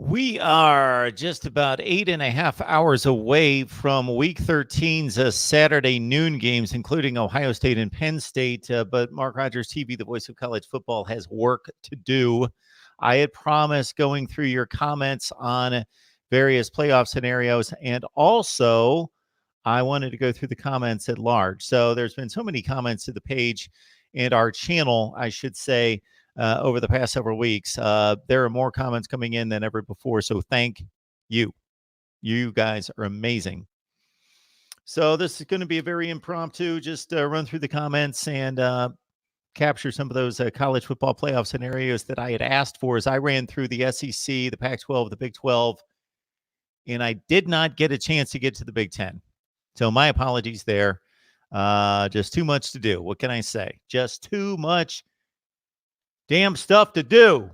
We are just about 8.5 hours away from Week 13's Saturday noon games, including Ohio State and Penn State. But Mark Rogers TV, the voice of college football, has work to do. I had promised going through your comments on various playoff scenarios, and also I wanted to go through the comments at large. So there's been so many comments to the page and our channel, I should say, over the past several weeks. There are more comments coming in than ever before. So thank you. You guys are amazing. So this is going to be a very impromptu, just run through the comments and capture some of those college football playoff scenarios that I had asked for as I ran through the SEC, the Pac-12, the Big 12, and I did not get a chance to get to the Big 10. So my apologies there. Just too much to do. What can I say? Just too much damn stuff to do.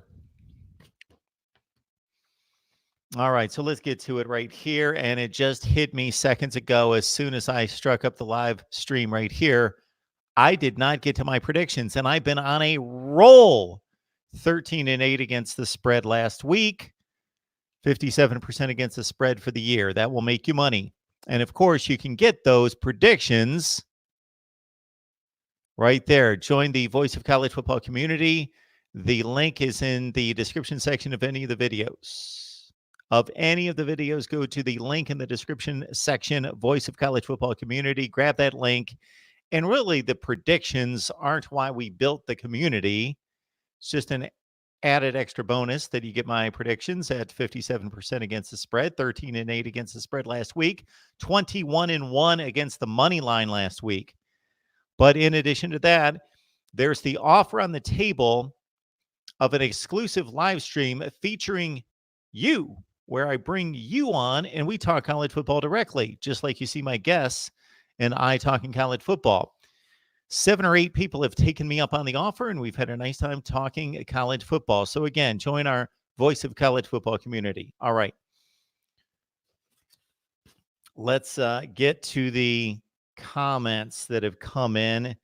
All right, so let's get to it right here. And it just hit me seconds ago as soon as I struck up the live stream right here. I did not get to my predictions, and I've been on a roll. 13-8 against the spread last week, 57% against the spread for the year. That will make you money. And of course, you can get those predictions right there. Join the Voice of College Football community. The link is in the description section of any of the videos. Go to the link in the description section, Voice of College Football community. Grab that link. And really, the predictions aren't why we built the community. It's just an added extra bonus that you get my predictions at 57% against the spread, 13-8 against the spread last week, 21-1 against the money line last week. But in addition to that, there's the offer on the table of an exclusive live stream featuring you, where I bring you on and we talk college football directly, just like you see my guests and I talking college football. 7 or 8 people have taken me up on the offer, and we've had a nice time talking college football. So again, join our Voice of College Football community. All right. Let's get to the comments that have come in,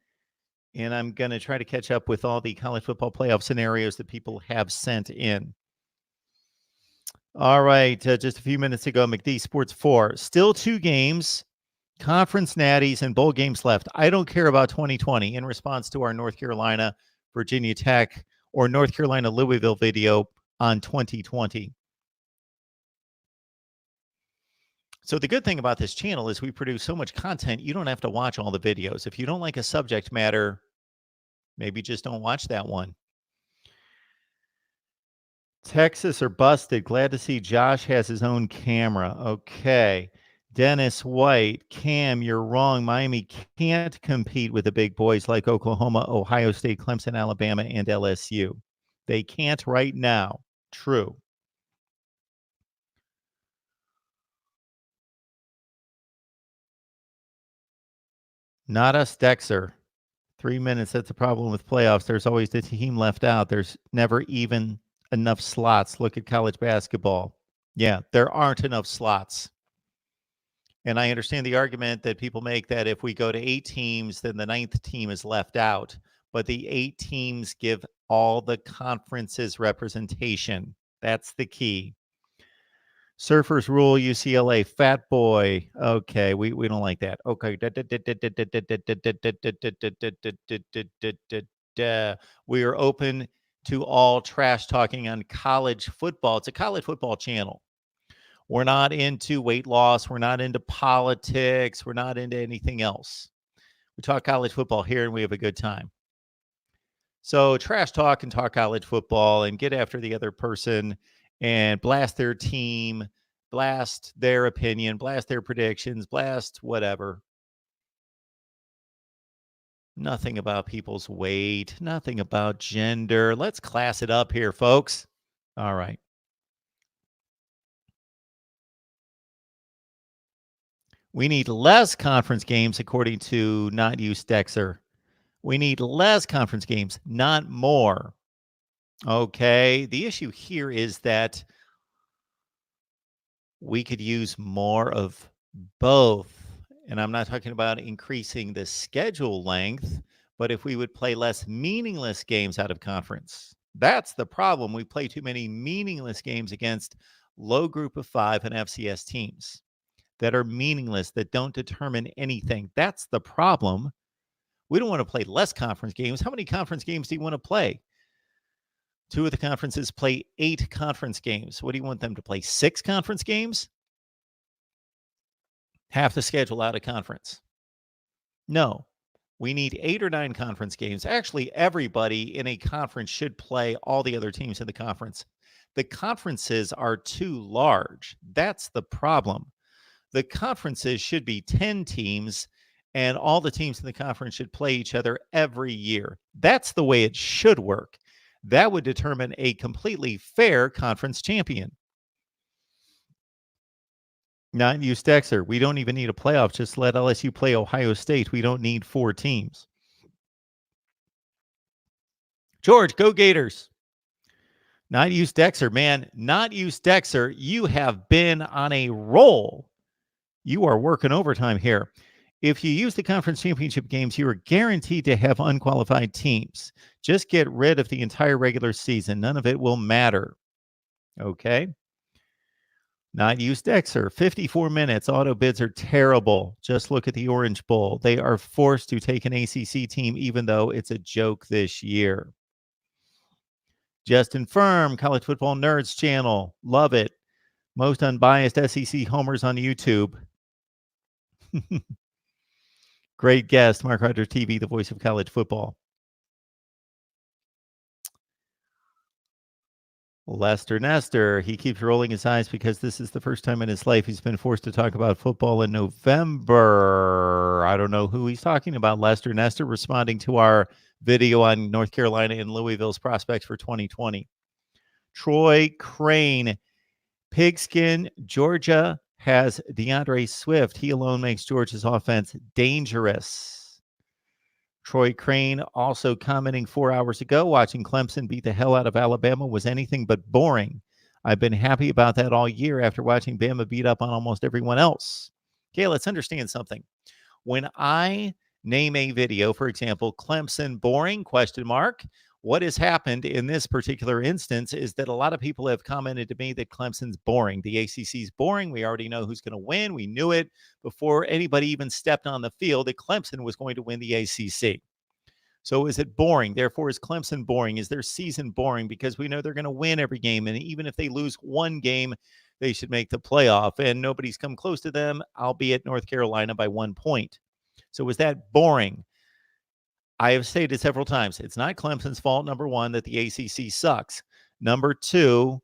and I'm going to try to catch up with all the college football playoff scenarios that people have sent in. All right, just a few minutes ago, McD Sports 4. Still 2 games, conference natties, and bowl games left. I don't care about 2020 in response to our North Carolina, Virginia Tech, or North Carolina, Louisville video on 2020. So the good thing about this channel is we produce so much content, you don't have to watch all the videos. If you don't like a subject matter, maybe just don't watch that one. Texas are busted. Glad to see Josh has his own camera. Okay. Dennis White, Cam, you're wrong. Miami can't compete with the big boys like Oklahoma, Ohio State, Clemson, Alabama, and LSU. They can't right now. True. Not us, Dexter. 3 minutes. That's the problem with playoffs. There's always the team left out. There's never even enough slots. Look at college basketball. Yeah, there aren't enough slots. And I understand the argument that people make that if we go to 8 teams, then the 9th team is left out. But the 8 teams give all the conferences representation. That's the key. Surfers rule UCLA. Fat boy. Okay, we don't like that. Okay. We are open to all trash talking on college football. It's a college football channel. We're not into weight loss. We're not into politics. We're not into anything else. We talk college football here and we have a good time. So trash talk and talk college football and get after the other person and blast their team, blast their opinion, blast their predictions, blast whatever. Nothing about people's weight, nothing about gender. Let's class it up here, folks. All right. We need less conference games, according to Not Use Dexter. We need less conference games, not more. Okay. The issue here is that we could use more of both. And I'm not talking about increasing the schedule length, but if we would play less meaningless games out of conference, That's the problem. We play too many meaningless games against low group of 5 and FCS teams that are meaningless, that don't determine anything. That's the problem. We don't want to play less conference games. How many conference games do you want to play? 2 of the conferences play 8 conference games. What do you want them to play? 6 conference games? Half the schedule out of conference. No, we need 8 or 9 conference games. Actually, everybody in a conference should play all the other teams in the conference. The conferences are too large. That's the problem. The conferences should be 10 teams, and all the teams in the conference should play each other every year. That's the way it should work. That would determine a completely fair conference champion. Not use Dexter. We don't even need a playoff. Just let LSU play Ohio State. We don't need 4 teams. George, go Gators. Not use Dexter, man. Not use Dexter. You have been on a roll. You are working overtime here. If you use the conference championship games, you are guaranteed to have unqualified teams. Just get rid of the entire regular season. None of it will matter. Okay. Not use Dexter. 54 minutes. Auto bids are terrible. Just look at the Orange Bowl. They are forced to take an ACC team, even though it's a joke this year. Justin Firm, College Football Nerds channel. Love it. Most unbiased SEC homers on YouTube. Great guest, Mark Rogers TV, the voice of college football. Lester Nestor, he keeps rolling his eyes because this is the first time in his life he's been forced to talk about football in November. I don't know who he's talking about. Lester Nestor responding to our video on North Carolina and Louisville's prospects for 2020. Troy Crane, Pigskin, Georgia has DeAndre Swift. He alone makes Georgia's offense dangerous. Troy Crane also commenting 4 hours ago, watching Clemson beat the hell out of Alabama was anything but boring. I've been happy about that all year after watching Bama beat up on almost everyone else. Okay, let's understand something. When I name a video, for example, Clemson boring, ? What has happened in this particular instance is that a lot of people have commented to me that Clemson's boring. The ACC's boring. We already know who's going to win. We knew it before anybody even stepped on the field that Clemson was going to win the ACC. So is it boring? Therefore, is Clemson boring? Is their season boring? Because we know they're going to win every game. And even if they lose one game, they should make the playoff. And nobody's come close to them, albeit North Carolina by 1 point. So is that boring? I have stated several times, it's not Clemson's fault, number one, that the ACC sucks. Number two,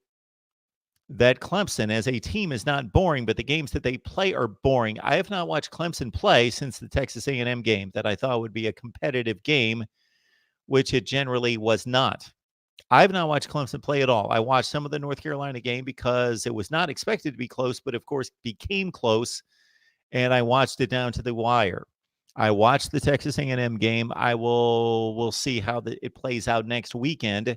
that Clemson as a team is not boring, but the games that they play are boring. I have not watched Clemson play since the Texas A&M game that I thought would be a competitive game, which it generally was not. I have not watched Clemson play at all. I watched some of the North Carolina game because it was not expected to be close, but of course became close, and I watched it down to the wire. I watched the Texas A&M game. We'll see how it plays out next weekend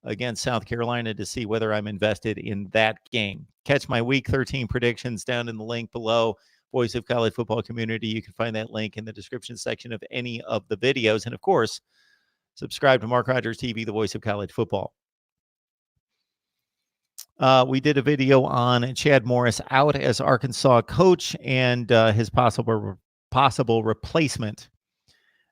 against South Carolina to see whether I'm invested in that game. Catch my Week 13 predictions down in the link below. Voice of College Football Community. You can find that link in the description section of any of the videos. And, of course, subscribe to Mark Rogers TV, the voice of college football. We did a video on Chad Morris out as Arkansas coach and his possible replacement.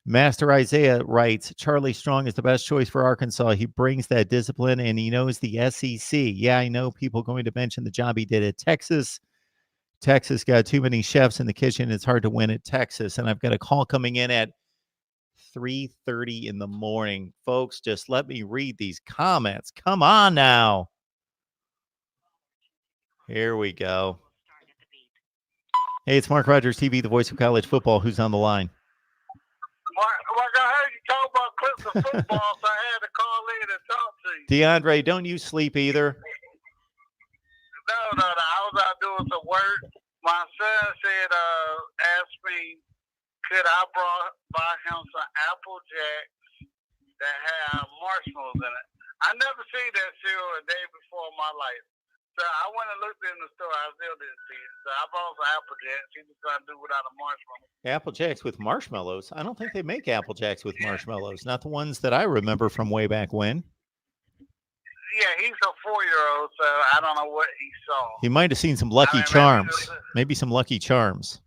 Master Isaiah writes, Charlie Strong is the best choice for Arkansas. He brings that discipline and he knows the SEC. Yeah, I know people are going to mention the job he did at Texas. Texas got too many chefs in the kitchen. It's hard to win at Texas. And I've got a call coming in at 3:30 in the morning. Folks, just let me read these comments. Come on now. Here we go. Hey, it's Mark Rogers TV, the voice of college football. Who's on the line? Mark, I heard you talk about Clemson football, so I had to call in and talk to you. DeAndre, don't you sleep either? No. I was out doing some work. My son said, asked me, could I buy him some Apple Jacks that have marshmallows in it. I never seen that cereal a day before in my life. So I went and looked in the store. I still didn't see it. So I bought some Apple Jacks. He was trying to do without a marshmallow. Apple Jacks with marshmallows? I don't think they make Apple Jacks with marshmallows. Not the ones that I remember from way back when. he's a 4-year-old, so I don't know what he saw. He might have seen some Lucky Charms. Maybe some Lucky Charms.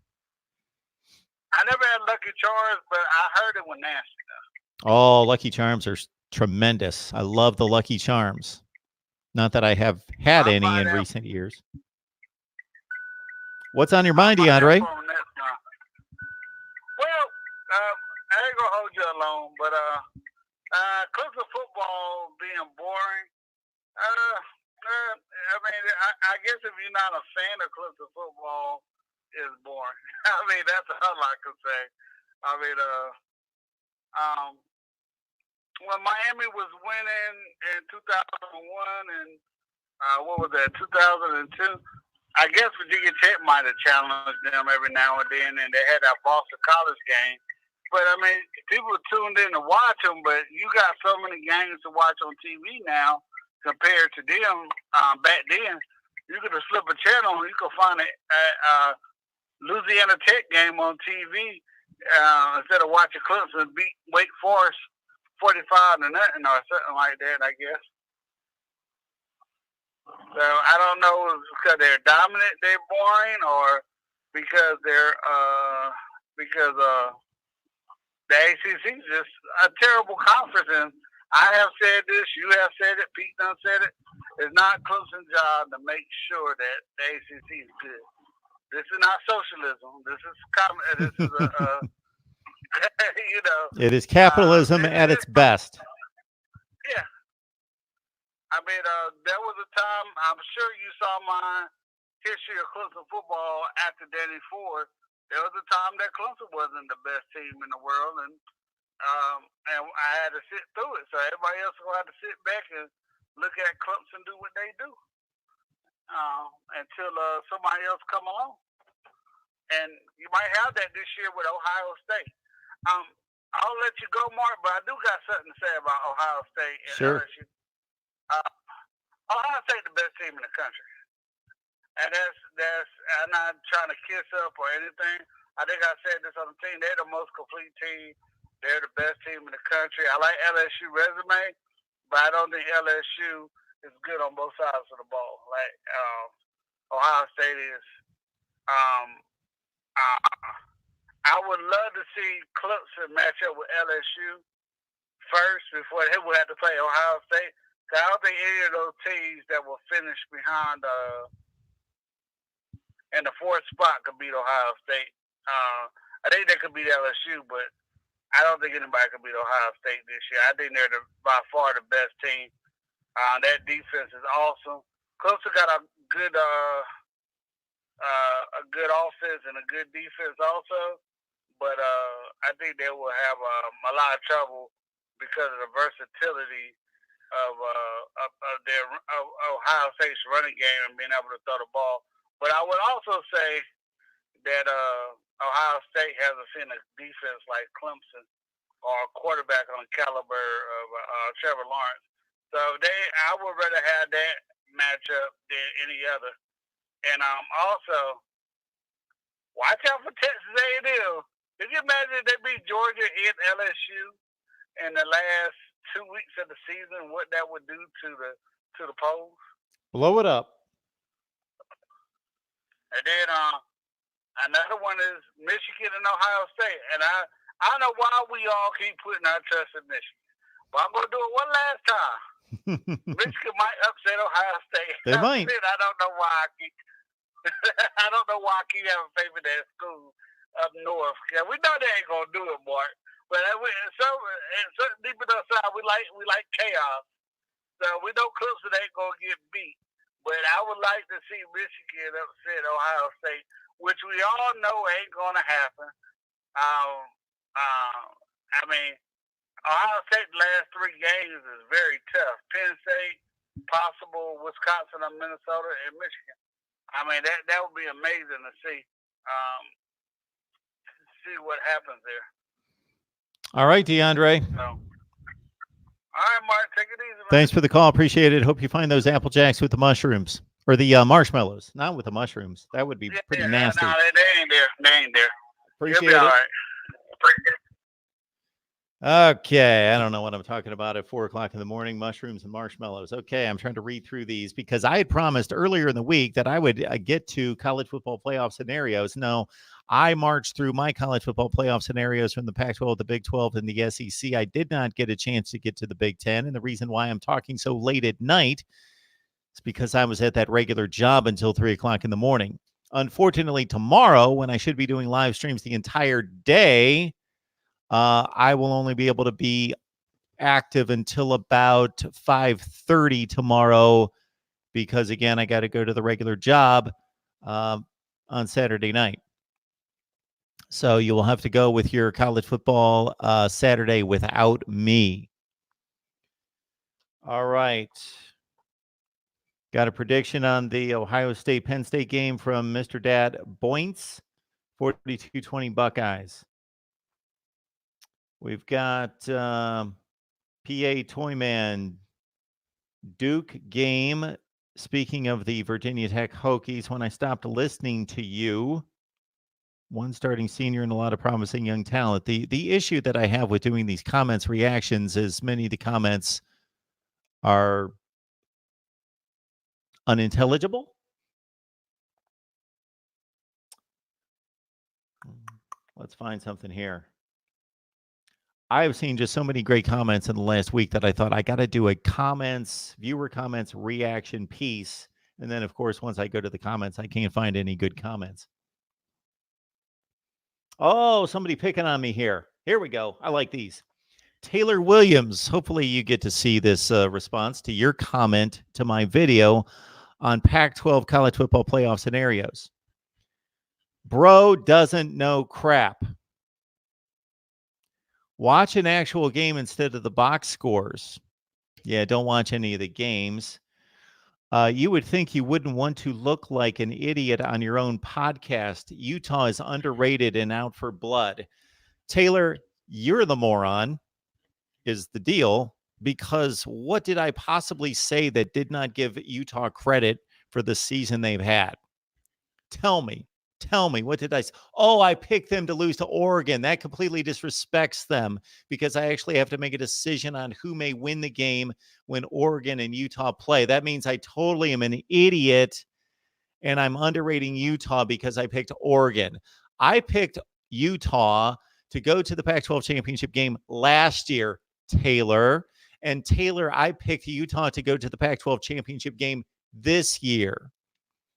I never had Lucky Charms, but I heard it was nasty though. Oh, Lucky Charms are tremendous. I love the Lucky Charms. Not that I have had any in recent years. What's on your mind, DeAndre? Well, I ain't gonna hold you alone, but Clemson football being boring. I mean, I guess if you're not a fan of Clemson football, it's boring. I mean, that's all I can say. I mean, when Miami was winning in 2001 and what was that, 2002? I guess Virginia Tech might have challenged them every now and then, and they had that Boston College game. But, I mean, people tuned in to watch them, but you got so many games to watch on TV now compared to them back then. You could have slipped a channel and you could find a Louisiana Tech game on TV instead of watching Clemson beat Wake Forest 45-0 or something like that, I guess. So I don't know if it's because they're dominant, they're boring, or because they're the ACC is just a terrible conference. And I have said this, you have said it, Pete done said it. It's not Clemson's job to make sure that the ACC is good. This is not socialism. This is you know. It is capitalism at its best. Yeah. I mean, there was a time, I'm sure you saw my history of Clemson football after Danny Ford. There was a time that Clemson wasn't the best team in the world, and I had to sit through it. So everybody else will have to sit back and look at Clemson do what they do until somebody else come along. And you might have that this year with Ohio State. I'll let you go, Mark, but I do got something to say about Ohio State and LSU. Ohio State the best team in the country. And that's I'm not trying to kiss up or anything. I think I said this on the team. They're the most complete team. They're the best team in the country. I like LSU resume, but I don't think LSU is good on both sides of the ball. Like Ohio State is. I would love to see Clemson match up with LSU first before they would have to play Ohio State. Cause I don't think any of those teams that will finish behind in the fourth spot could beat Ohio State. I think they could beat LSU, but I don't think anybody could beat Ohio State this year. I think they're by far the best team. That defense is awesome. Clemson got a good offense and a good defense also, but I think they will have a lot of trouble because of the versatility of Ohio State's running game and being able to throw the ball. But I would also say that Ohio State hasn't seen a defense like Clemson or a quarterback on the caliber of Trevor Lawrence. So I would rather have that matchup than any other. And also, watch out for Texas A&M. Could you imagine if they beat Georgia and LSU in the last 2 weeks of the season? What that would do to the polls? Blow it up. And then another one is Michigan and Ohio State. And I don't know why we all keep putting our trust in Michigan, but I'm going to do it one last time. Michigan might upset Ohio State. They might. I don't know why I keep. I don't know why I keep having faith in that school up north. Yeah, we know they ain't gonna do it, Mark. But deep in inside, we like chaos. So we know Clemson ain't gonna get beat. But I would like to see Michigan upset Ohio State, which we all know ain't gonna happen. I mean, Ohio State last 3 games is very tough. Penn State, possible Wisconsin or Minnesota, and Michigan. I mean, that would be amazing to see what happens there. All right, DeAndre. So, all right, Mark, take it easy, man. Thanks for the call. Appreciate it. Hope you find those Apple Jacks with the mushrooms or the marshmallows, not with the mushrooms. That would be pretty nasty. No, they ain't there. They ain't there. Appreciate You'll be all right. Okay, I don't know what I'm talking about at 4 o'clock in the morning. Mushrooms and marshmallows. Okay, I'm trying to read through these because I had promised earlier in the week that I would get to college football playoff scenarios. No, I marched through my college football playoff scenarios from the Pac-12, the Big 12, and the SEC. I did not get a chance to get to the Big 10, and the reason why I'm talking so late at night is because I was at that regular job until 3 o'clock in the morning. Unfortunately, tomorrow, when I should be doing live streams the entire day, I will only be able to be active until about 5:30 tomorrow because again, I got to go to the regular job on Saturday night. So you will have to go with your college football Saturday without me. All right. Got a prediction on the Ohio State Penn State game from Mr. Dad Boints, 42-20 Buckeyes. We've got PA Toyman Duke game. Speaking of the Virginia Tech Hokies, when I stopped listening to you, one starting senior and a lot of promising young talent. The issue that I have with doing these comments reactions is many of the comments are unintelligible. Let's find something here. I've seen just so many great comments in the last week that I thought I got to do a viewer comments reaction piece. And then, of course, once I go to the comments, I can't find any good comments. Oh, somebody picking on me here. Here we go. I like these. Taylor Williams. Hopefully, you get to see this response to your comment to my video on Pac-12 college football playoff scenarios. Bro doesn't know crap. Watch an actual game instead of the box scores. Yeah, don't watch any of the games. You would think you wouldn't want to look like an idiot on your own podcast. Utah is underrated and out for blood. Taylor, you're the moron, is the deal. Because what did I possibly say that did not give Utah credit for the season they've had? Tell me. Tell me, what did I say? Oh, I picked them to lose to Oregon. That completely disrespects them because I actually have to make a decision on who may win the game when Oregon and Utah play. That means I totally am an idiot and I'm underrating Utah because I picked Oregon. I picked Utah to go to the Pac-12 championship game last year, Taylor. And Taylor, I picked Utah to go to the Pac-12 championship game this year.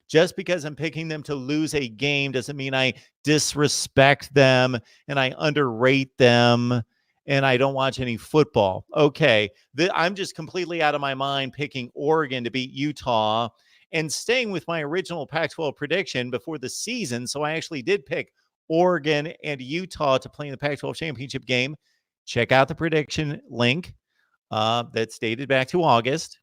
Just because I'm picking them to lose a game doesn't mean I disrespect them and I underrate them and I don't watch any football. Okay, I'm just completely out of my mind picking Oregon to beat Utah and staying with my original Pac-12 prediction before the season. So I actually did pick Oregon and Utah to play in the Pac-12 championship game. Check out the prediction link that's dated back to August.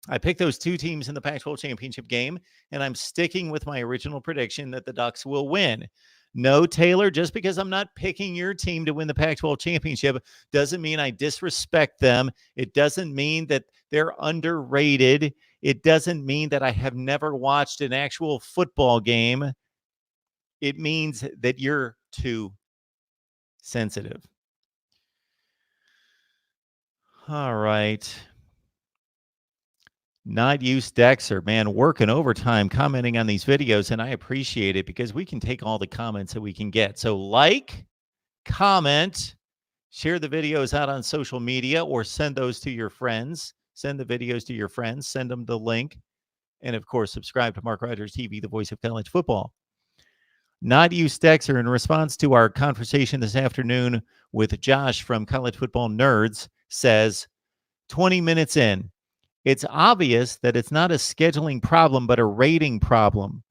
I picked those two teams in the Pac-12 championship game, and I'm sticking with my original prediction that the Ducks will win. No, Taylor, just because I'm not picking your team to win the Pac-12 championship doesn't mean I disrespect them. It doesn't mean that they're underrated. It doesn't mean that I have never watched an actual football game. It means that you're too sensitive. All right. Not used Dexter, man, working overtime, commenting on these videos, and I appreciate it because we can take all the comments that we can get. So like, comment, share the videos out on social media or send those to your friends. Send the videos to your friends, send them the link. And of course, subscribe to Mark Rogers TV, the voice of college football. Not used Dexter, in response to our conversation this afternoon with Josh from College Football Nerds, says 20 minutes in. It's obvious that it's not a scheduling problem, but a rating problem.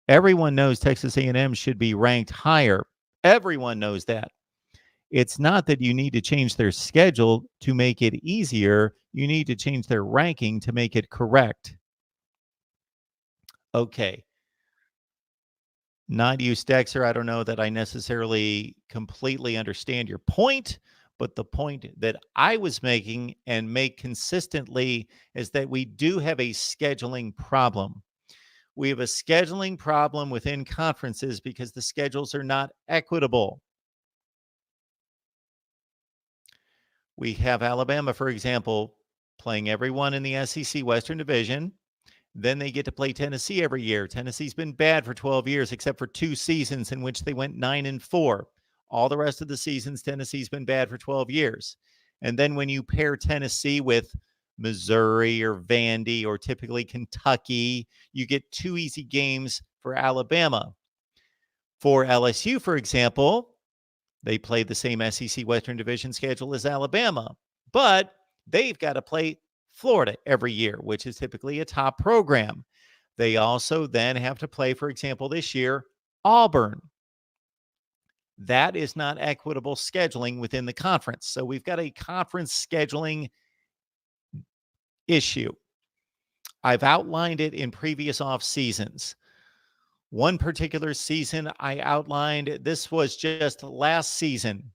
Everyone knows Texas A&M should be ranked higher. Everyone knows that. It's not that you need to change their schedule to make it easier. You need to change their ranking to make it correct. Okay. Not you, Dexter. I don't know that I necessarily completely understand your point. But the point that I was making and make consistently is that we do have a scheduling problem. We have a scheduling problem within conferences because the schedules are not equitable. We have Alabama, for example, playing everyone in the SEC Western Division. Then they get to play Tennessee every year. Tennessee's been bad for 12 years, except for 2 seasons in which they went 9-4. All the rest of the seasons, Tennessee's been bad for 12 years. And then when you pair Tennessee with Missouri or Vandy or typically Kentucky, you get 2 easy games for Alabama. For LSU, for example, they play the same SEC Western Division schedule as Alabama, but they've got to play Florida every year, which is typically a top program. They also then have to play, for example, this year, Auburn. That is not equitable scheduling within the conference. So we've got a conference scheduling issue. I've outlined it in previous off seasons. One particular season I outlined, this was just last season,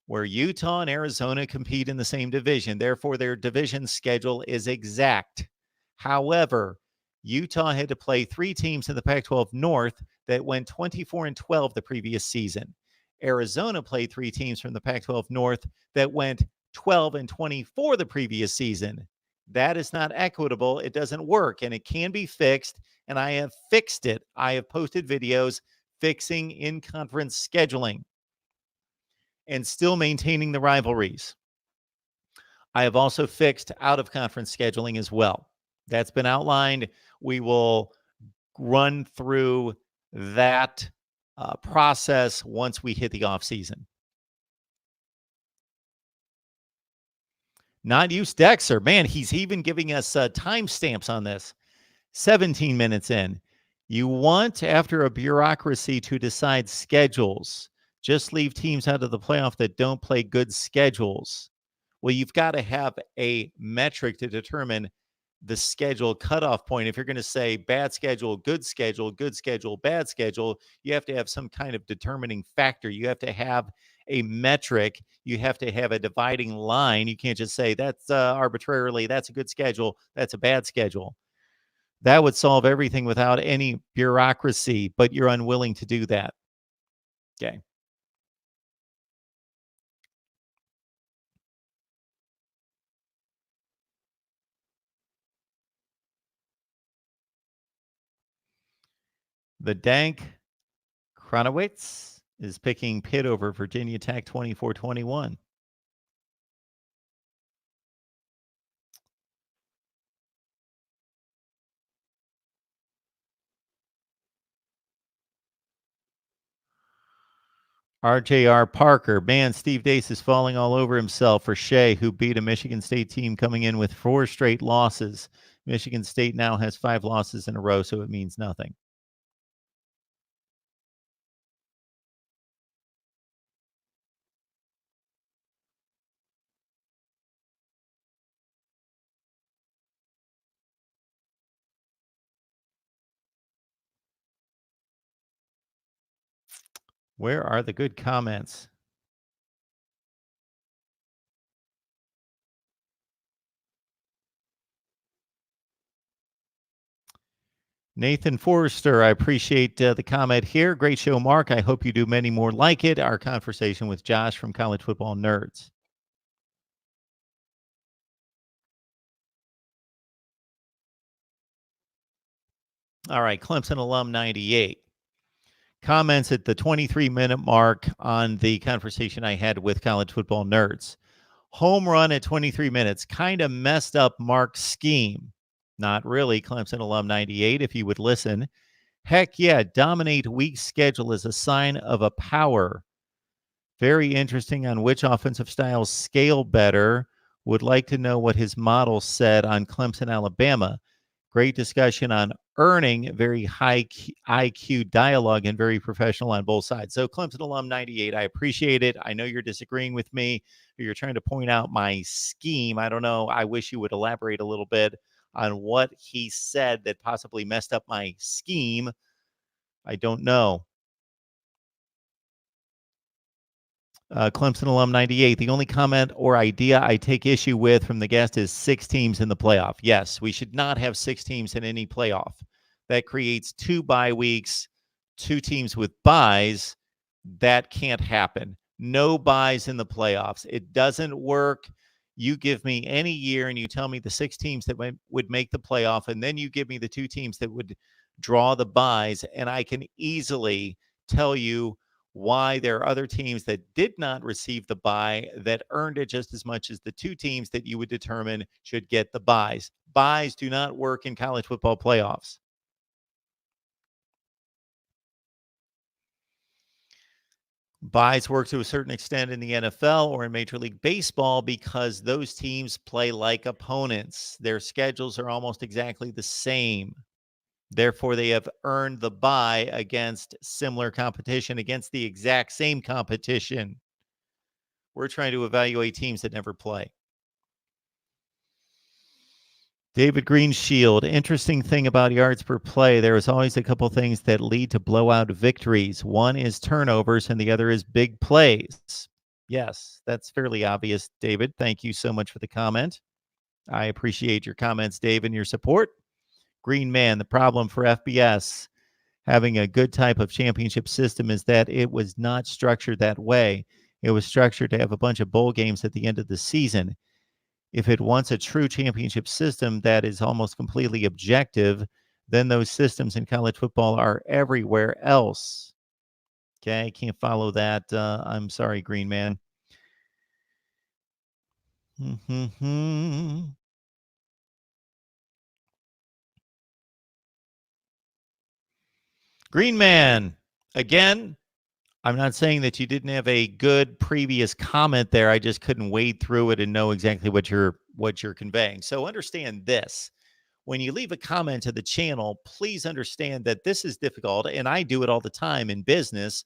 where Utah and Arizona compete in the same division. Therefore, their division schedule is exact. However, Utah had to play 3 teams in the Pac-12 North that went 24-12 the previous season. Arizona played 3 teams from the Pac-12 North that went 12-24 the previous season. That is not equitable. It doesn't work, and it can be fixed, and I have fixed it. I have posted videos fixing in-conference scheduling and still maintaining the rivalries. I have also fixed out-of-conference scheduling as well. That's been outlined. We will run through that process once we hit the off-season. Not use Dexter. Man, he's even giving us timestamps on this. 17 minutes in. You want, after a bureaucracy, to decide schedules. Just leave teams out of the playoff that don't play good schedules. Well, you've got to have a metric to determine the schedule cutoff point. If you're going to say bad schedule, good schedule, bad schedule, you have to have some kind of determining factor. You have to have a metric. You have to have a dividing line. You can't just say that's arbitrarily, that's a good schedule, that's a bad schedule. That would solve everything without any bureaucracy, but you're unwilling to do that. Okay. The Dank Kronowitz is picking Pitt over Virginia Tech 24-21. RJR Parker, man, Steve Dace is falling all over himself for Shea, who beat a Michigan State team coming in with 4 straight losses. Michigan State now has 5 losses in a row, so it means nothing. Where are the good comments? Nathan Forrester, I appreciate the comment here. Great show, Mark. I hope you do many more like it. Our conversation with Josh from College Football Nerds. All right, Clemson alum 98 comments at the 23-minute mark on the conversation I had with College Football Nerds. Home run at 23 minutes, kind of messed up Mark's scheme. Not really, Clemson alum 98, if you would listen. Heck yeah, dominate weak schedule is a sign of a power. Very interesting on which offensive styles scale better. Would like to know what his model said on Clemson, Alabama. Great discussion on earning, very high IQ dialogue, and very professional on both sides. So Clemson alum 98, I appreciate it. I know you're disagreeing with me, or you're trying to point out my scheme. I don't know. I wish you would elaborate a little bit on what he said that possibly messed up my scheme. I don't know. Clemson alum 98. The only comment or idea I take issue with from the guest is 6 teams in the playoff. Yes, we should not have 6 teams in any playoff. That creates 2 bye weeks, 2 teams with byes. That can't happen. No buys in the playoffs. It doesn't work. You give me any year and you tell me the 6 teams that would make the playoff, and then you give me the 2 teams that would draw the buys, and I can easily tell you why there are other teams that did not receive the bye that earned it just as much as the 2 teams that you would determine should get the buys. Buys do not work in college football playoffs. Buys work to a certain extent in the NFL or in Major League Baseball because those teams play like opponents. Their schedules are almost exactly the same. Therefore, they have earned the bye against similar competition, against the exact same competition. We're trying to evaluate teams that never play. David Greenshield, interesting thing about yards per play. There is always a couple things that lead to blowout victories. One is turnovers and the other is big plays. Yes, that's fairly obvious, David. Thank you so much for the comment. I appreciate your comments, Dave, and your support. Green Man, the problem for FBS having a good type of championship system is that it was not structured that way. It was structured to have a bunch of bowl games at the end of the season. If it wants a true championship system that is almost completely objective, then those systems in college football are everywhere else. Okay, I can't follow that. I'm sorry, Green Man. Green Man, again, I'm not saying that you didn't have a good previous comment there. I just couldn't wade through it and know exactly what you're conveying. So understand this. When you leave a comment to the channel, please understand that this is difficult, and I do it all the time in business.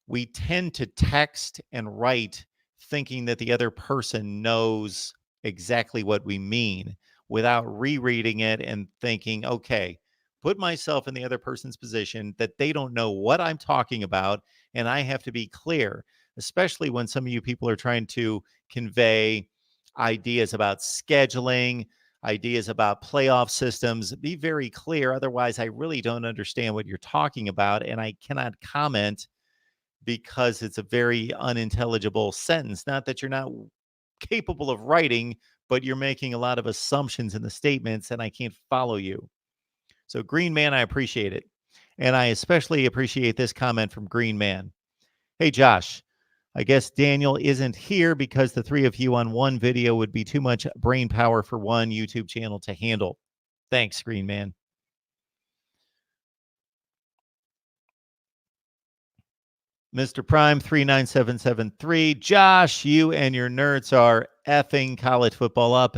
We tend to text and write thinking that the other person knows exactly what we mean without rereading it and thinking, okay, put myself in the other person's position that they don't know what I'm talking about. And I have to be clear, especially when some of you people are trying to convey ideas about scheduling, ideas about playoff systems. Be very clear. Otherwise, I really don't understand what you're talking about. And I cannot comment because it's a very unintelligible sentence. Not that you're not capable of writing, but you're making a lot of assumptions in the statements, and I can't follow you. So, Green Man, I appreciate it. And I especially appreciate this comment from Green Man. Hey, Josh, I guess Daniel isn't here because the 3 of you on one video would be too much brain power for one YouTube channel to handle. Thanks, Green Man. Mr. Prime 39773. Josh, you and your nerds are effing college football up,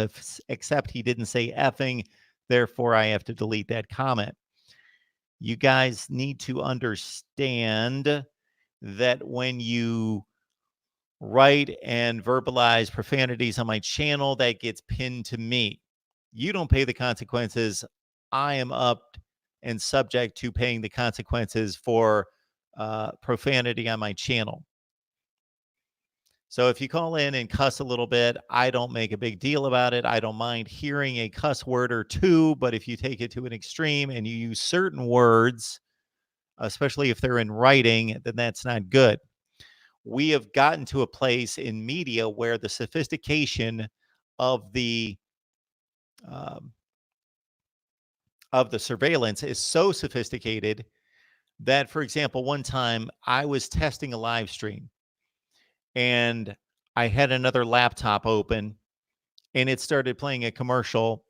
except he didn't say effing. Therefore, I have to delete that comment. You guys need to understand that when you write and verbalize profanities on my channel, that gets pinned to me. You don't pay the consequences. I am up and subject to paying the consequences for profanity on my channel. So if you call in and cuss a little bit, I don't make a big deal about it. I don't mind hearing a cuss word or two, but if you take it to an extreme and you use certain words, especially if they're in writing, then that's not good. We have gotten to a place in media where the sophistication of the surveillance is so sophisticated that, for example, one time I was testing a live stream and I had another laptop open and it started playing a commercial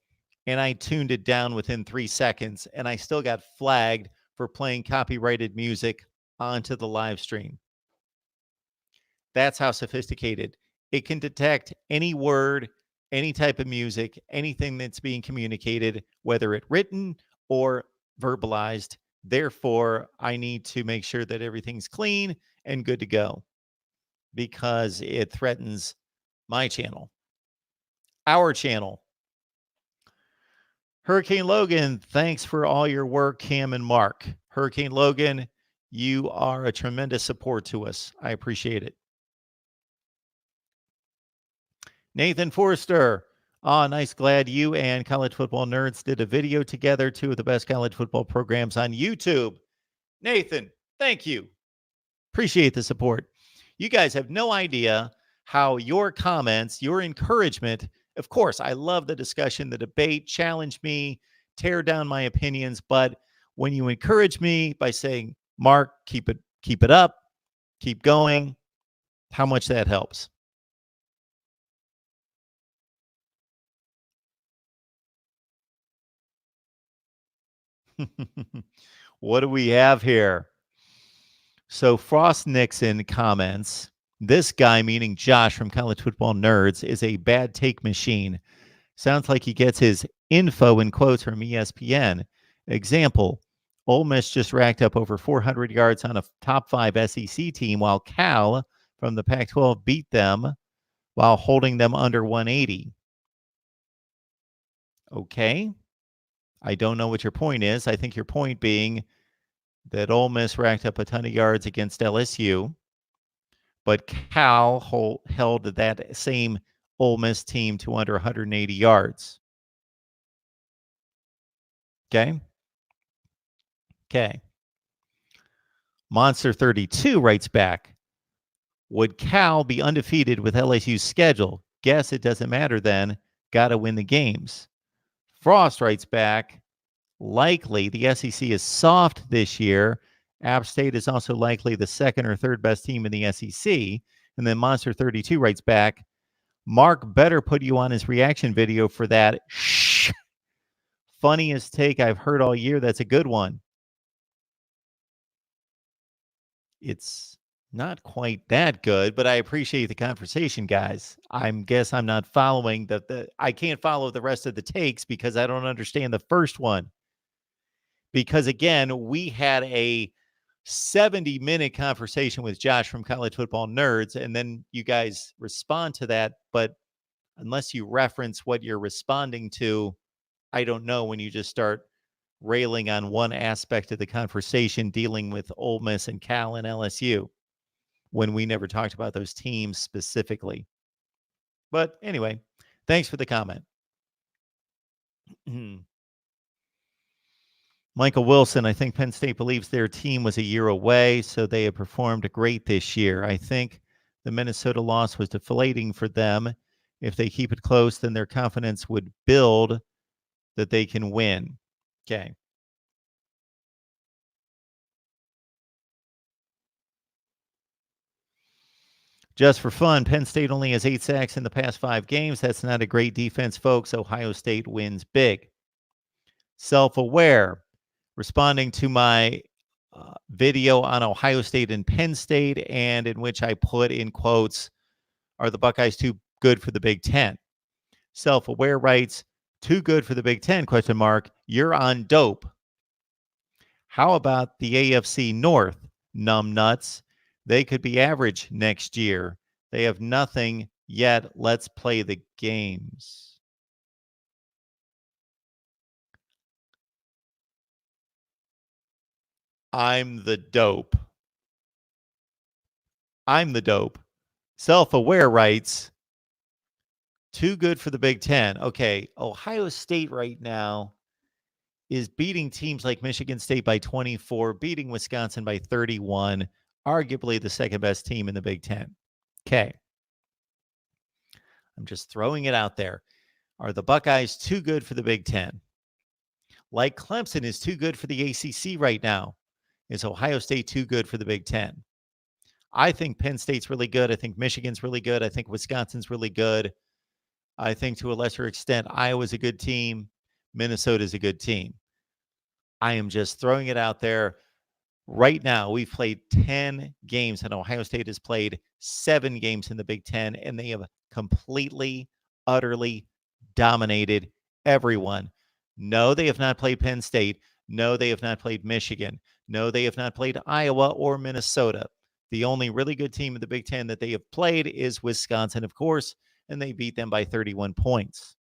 and I tuned it down within 3 seconds and I still got flagged for playing copyrighted music onto the live stream. That's how sophisticated. It can detect any word, any type of music, anything that's being communicated, whether it written or verbalized. Therefore, I need to make sure that everything's clean and good to go because it threatens my channel, our channel. Hurricane Logan, thanks for all your work, Cam and Mark. Hurricane Logan, you are a tremendous support to us. I appreciate it. Nathan Forster. Nice. Glad you and College Football Nerds did a video together. 2 of the best college football programs on YouTube. Nathan, thank you. Appreciate the support. You guys have no idea how your comments, your encouragement, of course, I love the discussion, the debate, challenge me, tear down my opinions, but when you encourage me by saying, Mark, keep it up, keep going, how much that helps. What do we have here? So Frost Nixon comments, this guy, meaning Josh from College Football Nerds, is a bad take machine. Sounds like he gets his info in quotes from ESPN. Example, Ole Miss just racked up over 400 yards on a top 5 SEC team, while Cal from the Pac-12 beat them while holding them under 180. Okay. I don't know what your point is. I think your point being that Ole Miss racked up a ton of yards against LSU, but Cal held that same Ole Miss team to under 180 yards. Okay. Okay. Monster 32 writes back, would Cal be undefeated with LSU's schedule? Guess it doesn't matter then. Got to win the games. Frost writes back, likely the SEC is soft this year. App State is also likely the second or third best team in the SEC. And then Monster 32 writes back, Mark better put you on his reaction video for that. Shh. Funniest take I've heard all year. That's a good one. It's not quite that good, but I appreciate the conversation, guys. Guess I'm not following I can't follow the rest of the takes because I don't understand the first one. Because again, we had a 70-minute conversation with Josh from College Football Nerds, and then you guys respond to that, but unless you reference what you're responding to, I don't know when you just start railing on one aspect of the conversation dealing with Ole Miss and Cal and LSU when we never talked about those teams specifically. But anyway, thanks for the comment. Michael Wilson, I think Penn State believes their team was a year away, so they have performed great this year. I think the Minnesota loss was deflating for them. If they keep it close, then their confidence would build that they can win. Okay. Just for fun, Penn State only has 8 sacks in the past 5 games. That's not a great defense, folks. Ohio State wins big. Self-aware, responding to my video on Ohio State and Penn State, and in which I put in quotes, are the Buckeyes too good for the Big Ten? Self-aware writes, too good for the Big Ten, ? You're on dope. How about the AFC North, numb nuts? They could be average next year. They have nothing yet. Let's play the games. I'm the dope. I'm the dope. Self-aware writes, too good for the Big Ten. Okay, Ohio State right now is beating teams like Michigan State by 24, beating Wisconsin by 31, arguably the second best team in the Big Ten. Okay. I'm just throwing it out there. Are the Buckeyes too good for the Big Ten? Like Clemson is too good for the ACC right now. Is Ohio State too good for the Big Ten? I think Penn State's really good. I think Michigan's really good. I think Wisconsin's really good. I think to a lesser extent, Iowa's a good team. Minnesota's a good team. I am just throwing it out there. Right now, we've played 10 games, and Ohio State has played 7 games in the Big Ten, and they have completely, utterly dominated everyone. No, they have not played Penn State. No, they have not played Michigan. No, they have not played Iowa or Minnesota. The only really good team in the Big Ten that they have played is Wisconsin, of course, and they beat them by 31 points.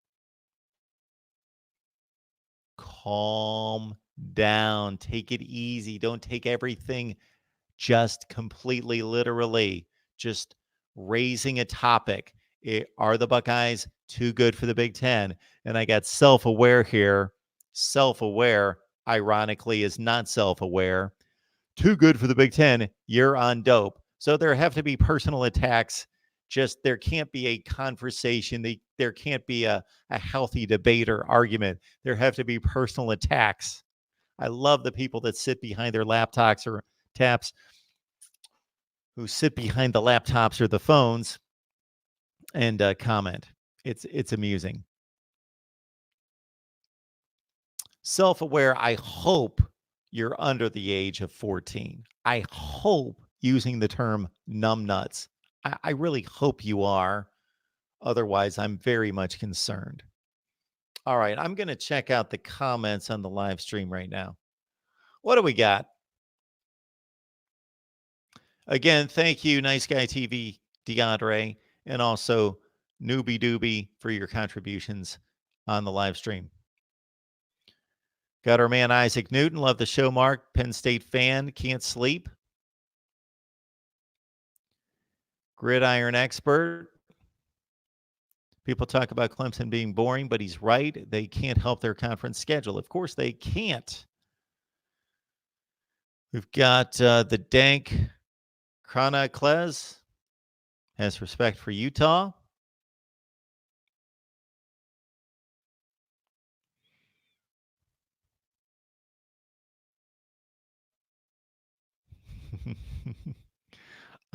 Calm down. Take it easy. Don't take everything just completely literally. Just raising a topic. Are the Buckeyes too good for the Big Ten? And I got self-aware here. Self-aware, ironically, is not self-aware. Too good for the Big Ten. You're on dope. So there have to be personal attacks. Just there can't be a conversation. There can't be a healthy debate or argument. There have to be personal attacks. I love the people that sit behind their laptops or taps, who sit behind the laptops or the phones and comment. It's amusing. Self-aware. I hope you're under the age of 14. I hope using the term numbnuts. I really hope you are. Otherwise, I'm very much concerned. All right, I'm going to check out the comments on the live stream right now. What do we got? Again, thank you, Nice Guy TV, DeAndre, and also Newbie Doobie for your contributions on the live stream. Got our man Isaac Newton. Love the show, Mark. Penn State fan. Can't sleep. Gridiron expert. People talk about Clemson being boring, but he's right. They can't help their conference schedule. Of course, they can't. We've got the dank Krana Klez. Has respect for Utah.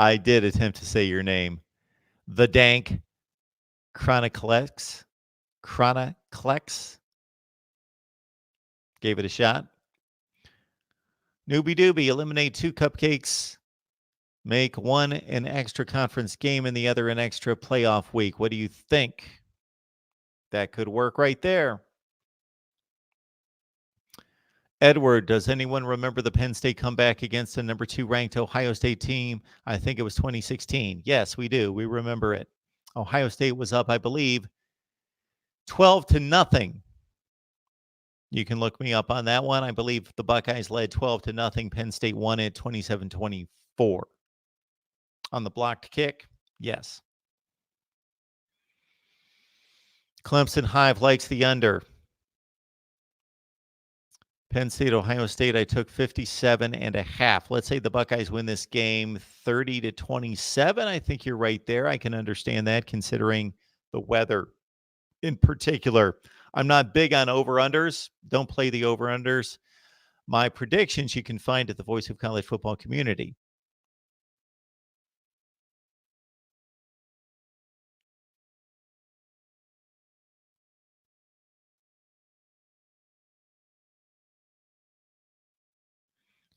I did attempt to say your name. The dank Chroniclex. Gave it a shot. Newbie Doobie. Eliminate 2 cupcakes. Make one an extra conference game and the other an extra playoff week. What do you think? That could work right there. Edward, does anyone remember the Penn State comeback against the number 2 ranked Ohio State team? I think it was 2016. Yes, we do. We remember it. Ohio State was up, I believe, 12-0. You can look me up on that one. I believe the Buckeyes led 12-0. Penn State won it 27-24. On the blocked kick, yes. Clemson Hive likes the under. Penn State, Ohio State, I took 57.5. Let's say the Buckeyes win this game 30-27. I think you're right there. I can understand that considering the weather in particular. I'm not big on over-unders. Don't play the over-unders. My predictions you can find at the Voice of College Football Community.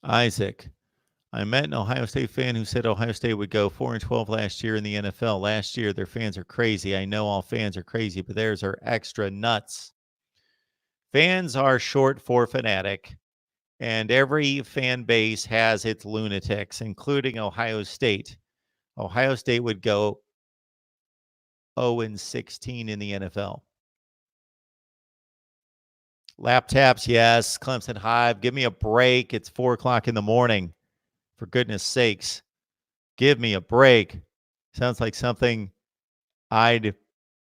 Isaac, I met an Ohio State fan who said Ohio State would go 4-12 last year in the NFL. Last year, their fans are crazy. I know all fans are crazy, but theirs are extra nuts. Fans are short for fanatic, and every fan base has its lunatics, including Ohio State. Ohio State would go 0-16 in the NFL. Lap taps, yes. Clemson Hive, give me a break. It's 4 o'clock in the morning. For goodness sakes, give me a break. Sounds like something I'd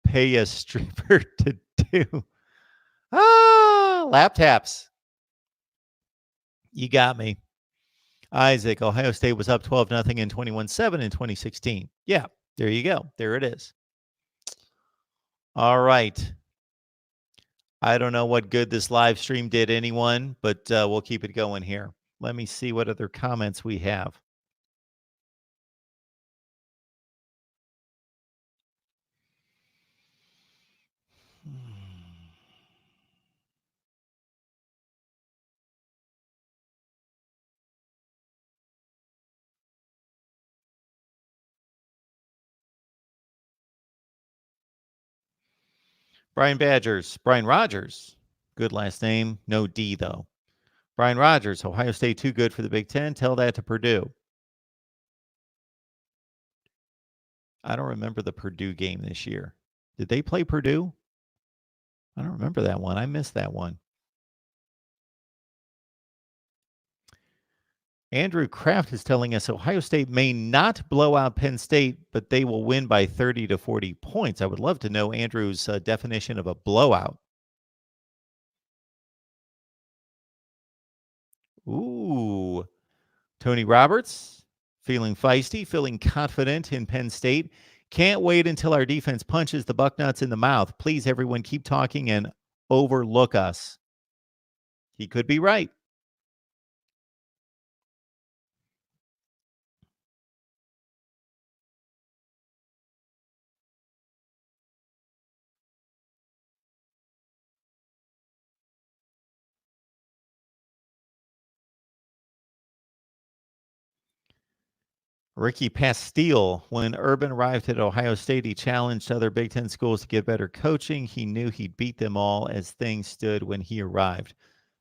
pay a stripper to do. Lap taps. You got me. Isaac, Ohio State was up 12-0 and 21-7 in 2016. Yeah, there you go. There it is. All right. I don't know what good this live stream did anyone, but we'll keep it going here. Let me see what other comments we have. Brian Rogers. Good last name. No D, though. Brian Rogers, Ohio State too good for the Big Ten. Tell that to Purdue. I don't remember the Purdue game this year. Did they play Purdue? I don't remember that one. I missed that one. Andrew Kraft is telling us Ohio State may not blow out Penn State, but they will win by 30 to 40 points. I would love to know Andrew's definition of a blowout. Ooh. Tony Roberts, Feeling feisty, feeling confident in Penn State. Can't wait until our defense punches the Bucknuts in the mouth. Please, everyone, keep talking and overlook us. He could be right. Ricky Pastille, when Urban arrived at Ohio State, he challenged other Big Ten schools to get better coaching. He knew he'd beat them all as things stood when he arrived.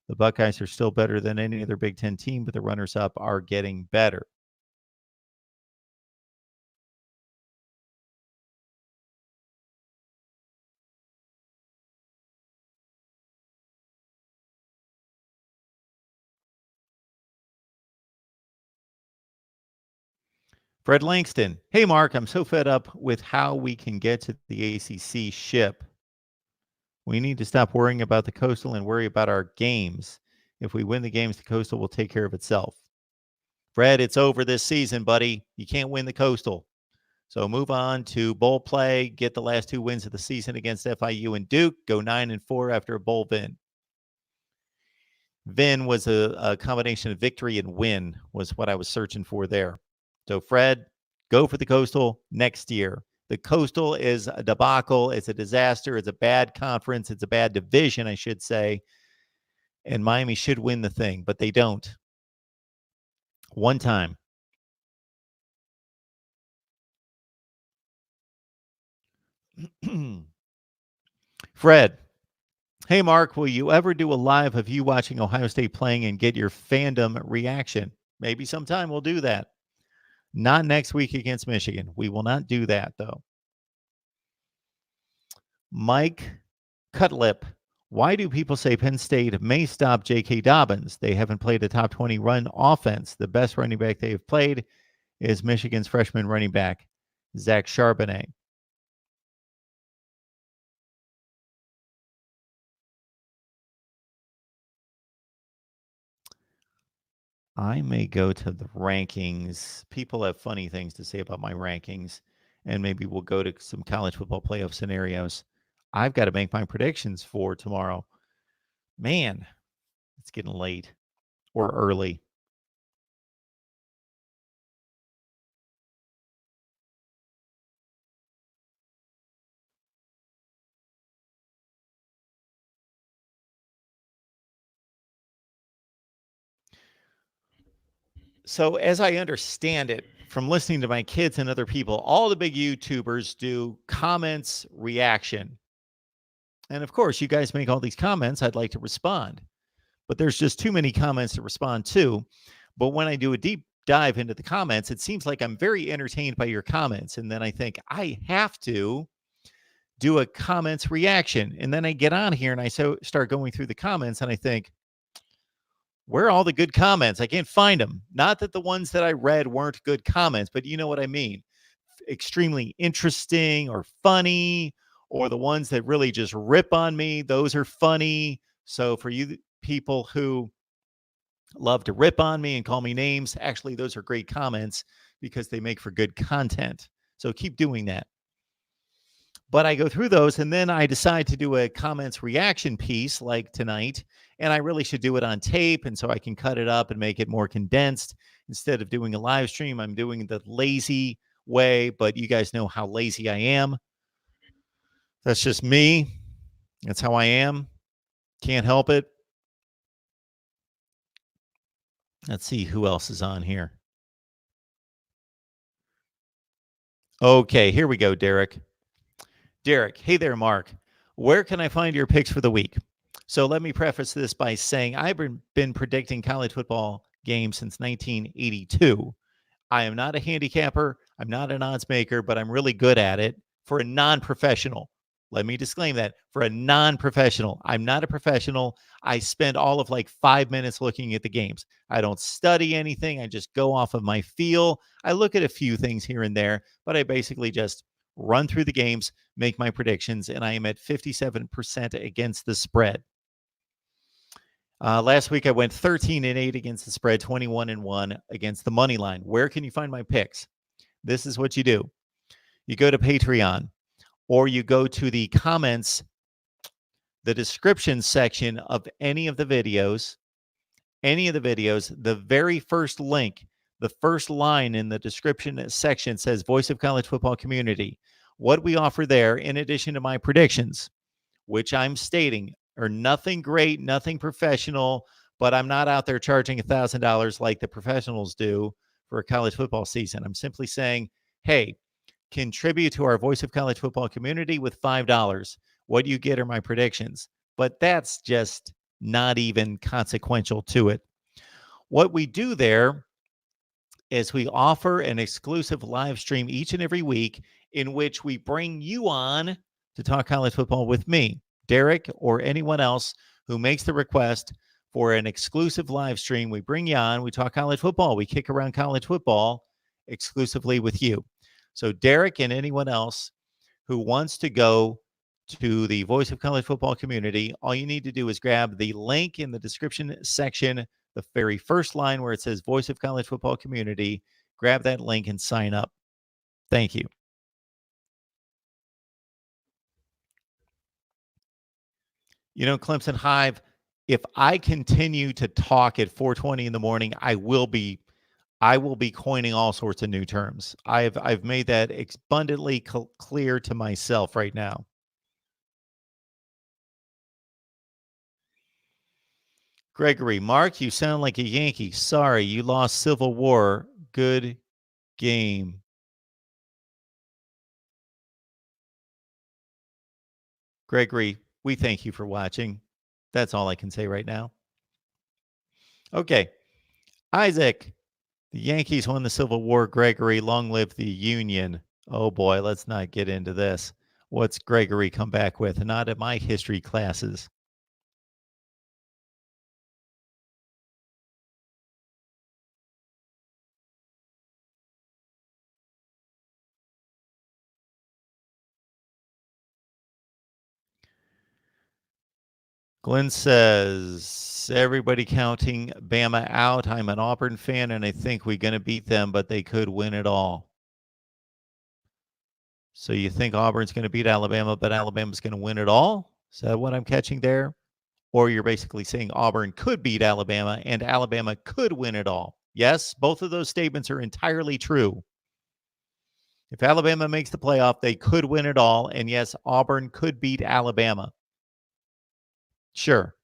The Buckeyes are still better than any other Big Ten team, but the runners up are getting better. Fred Langston. Hey, Mark, I'm so fed up with how we can get to the ACC ship. We need to stop worrying about the Coastal and worry about our games. If we win the games, the Coastal will take care of itself. Fred, it's over this season, buddy. You can't win the Coastal. So move on to bowl play, get the last 2 wins of the season against FIU and Duke, go 9-4 after a bowl win. Vin was a combination of victory and win was what I was searching for there. So Fred, go for the Coastal next year. The Coastal is a debacle. It's a disaster. It's a bad conference. It's a bad division, I should say. And Miami should win the thing, but they don't. One time. Fred, hey, Mark, will you ever do a live of you watching Ohio State playing and get your fandom reaction? Maybe sometime we'll do that. Not next week against Michigan. We will not do that, though. Mike Cutlip, why do people say Penn State may stop J.K. Dobbins? They haven't played a top 20 run offense. The best running back they have played is Michigan's freshman running back, Zach Charbonnet. I may go to the rankings. People have funny things to say about my rankings, and maybe we'll go to some college football playoff scenarios. I've got to make my predictions for tomorrow. Man, it's getting late or early. So, as I understand it, from listening to my kids and other people, all the big YouTubers do comments reaction. And of course, you guys make all these comments. I'd like to respond, but there's just too many comments to respond to. But when I do a deep dive into the comments, it seems like I'm very entertained by your comments. And then I think I have to do a comments reaction. And then I get on here and I start going through the comments and I think, where are all the good comments? I can't find them. Not that the ones that I read weren't good comments, but you know what I mean. Extremely interesting or funny, or the ones that really just rip on me. Those are funny. So for you people who love to rip on me and call me names, actually, those are great comments because they make for good content. So keep doing that. But I go through those and then I decide to do a comments reaction piece like tonight. And I really should do it on tape. And so I can cut it up and make it more condensed. Instead of doing a live stream, I'm doing the lazy way. But you guys know how lazy I am. That's just me. That's how I am. Can't help it. Let's see who else is on here. Okay, here we go, Derek. Derek, hey there, Mark. Where can I find your picks for the week? So let me preface this by saying I've been predicting college football games since 1982. I am not a handicapper. I'm not an odds maker, but I'm really good at it for a non-professional. Let me disclaim that for a non-professional. I'm not a professional. I spend all of like 5 minutes looking at the games. I don't study anything. I just go off of my feel. I look at a few things here and there, but I basically just run through the games, make my predictions, and I am at 57% against the spread. Last week I went 13-8 against the spread, 21-1 against the money line. Where can you find my picks? This is what you do. You go to Patreon, or you go to the comments, the description section of any of the videos, the very first link, the first line in the description section says Voice of College Football Community. What we offer there, in addition to my predictions, which I'm stating are nothing great, nothing professional, but I'm not out there charging $1,000 like the professionals do for a college football season. I'm simply saying, hey, contribute to our Voice of College Football Community with $5. What you get are my predictions, but that's just not even consequential to it. What we do there is we offer an exclusive live stream each and every week in which we bring you on to talk college football with me, Derek, or anyone else who makes the request for an exclusive live stream. We bring you on, we talk college football, we kick around college football exclusively with you. So Derek and anyone else who wants to go to the Voice of College Football Community, all you need to do is grab the link in the description section, the very first line where it says Voice of College Football Community. Grab that link and sign up. Thank you. You know, Clemson Hive, if I continue to talk at 4:20 in the morning, I will be coining all sorts of new terms. I've made that abundantly clear to myself right now. Gregory, Mark, you sound like a Yankee. Sorry, you lost Civil War. Good game. Gregory, we thank you for watching. That's all I can say right now. Okay. Isaac, the Yankees won the Civil War. Gregory, long live the Union. Oh boy, let's not get into this. What's Gregory come back with? Not at my history classes. Glenn says, everybody counting Bama out. I'm an Auburn fan, and I think we're going to beat them, but they could win it all. So you think Auburn's going to beat Alabama, but Alabama's going to win it all? Is that what I'm catching there? Or you're basically saying Auburn could beat Alabama and Alabama could win it all. Yes, both of those statements are entirely true. If Alabama makes the playoff, they could win it all. And yes, Auburn could beat Alabama. Sure.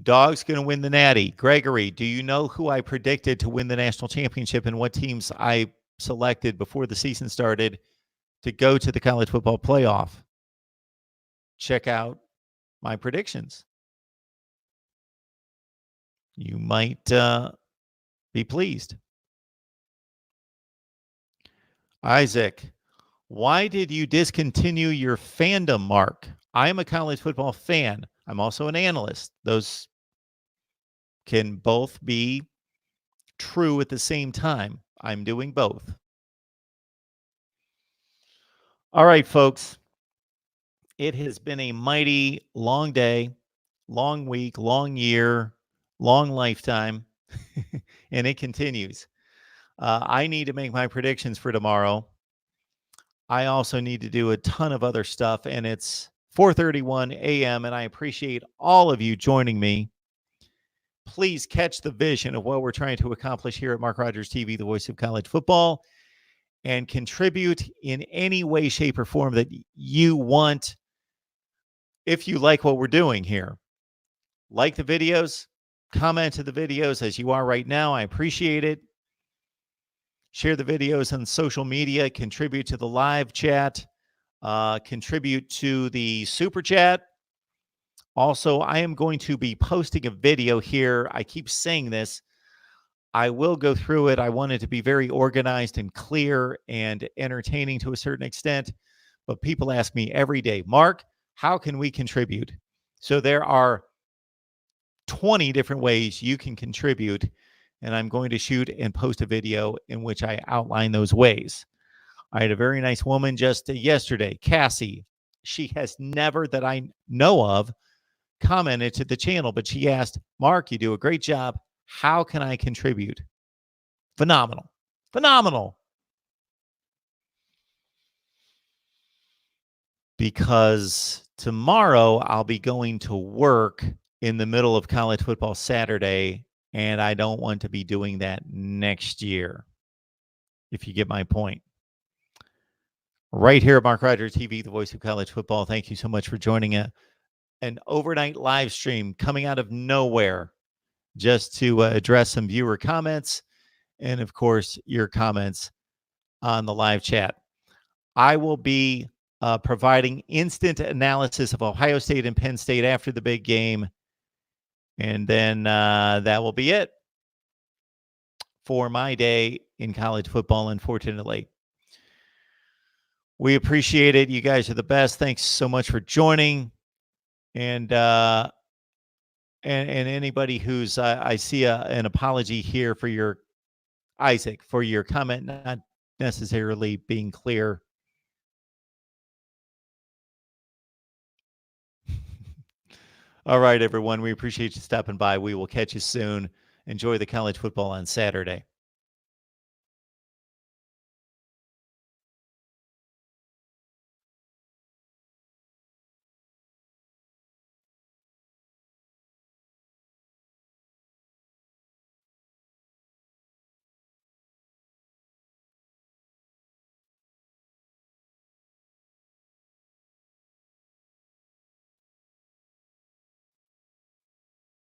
Dog's going to win the Natty. Gregory, do you know who I predicted to win the national championship and what teams I selected before the season started to go to the college football playoff? Check out my predictions. You might be pleased. Isaac, why did you discontinue your fandom, Mark? I'm a college football fan. I'm also an analyst. Those can both be true at the same time. I'm doing both. All right, folks. It has been a mighty long day, long week, long year, long lifetime, and it continues. I need to make my predictions for tomorrow. I also need to do a ton of other stuff, and it's 4:31 a.m., and I appreciate all of you joining me. Please catch the vision of what we're trying to accomplish here at Mark Rogers TV, the voice of college football, and contribute in any way, shape, or form that you want if you like what we're doing here. Like the videos, comment to the videos as you are right now. I appreciate it. Share the videos on social media, contribute to the live chat, contribute to the super chat. Also, I am going to be posting a video here. I keep saying this. I will go through it. I want it to be very organized and clear and entertaining to a certain extent. But people ask me every day, Mark, how can we contribute? So there are 20 different ways you can contribute. And I'm going to shoot and post a video in which I outline those ways. I had a very nice woman just yesterday, Cassie. She has never, that I know of, commented to the channel, but she asked, Mark, you do a great job. How can I contribute? Phenomenal. Phenomenal. Because tomorrow I'll be going to work in the middle of college football Saturday, and I don't want to be doing that next year, if you get my point. Right here at Mark Rogers TV, the voice of college football. Thank you so much for joining an overnight live stream coming out of nowhere just to address some viewer comments and, of course, your comments on the live chat. I will be providing instant analysis of Ohio State and Penn State after the big game. And then that will be it for my day in college football, unfortunately. We appreciate it. You guys are the best. Thanks so much for joining. And anybody who's I see an apology here for your Isaac for your comment not necessarily being clear. All right, everyone. We appreciate you stopping by. We will catch you soon. Enjoy the college football on Saturday.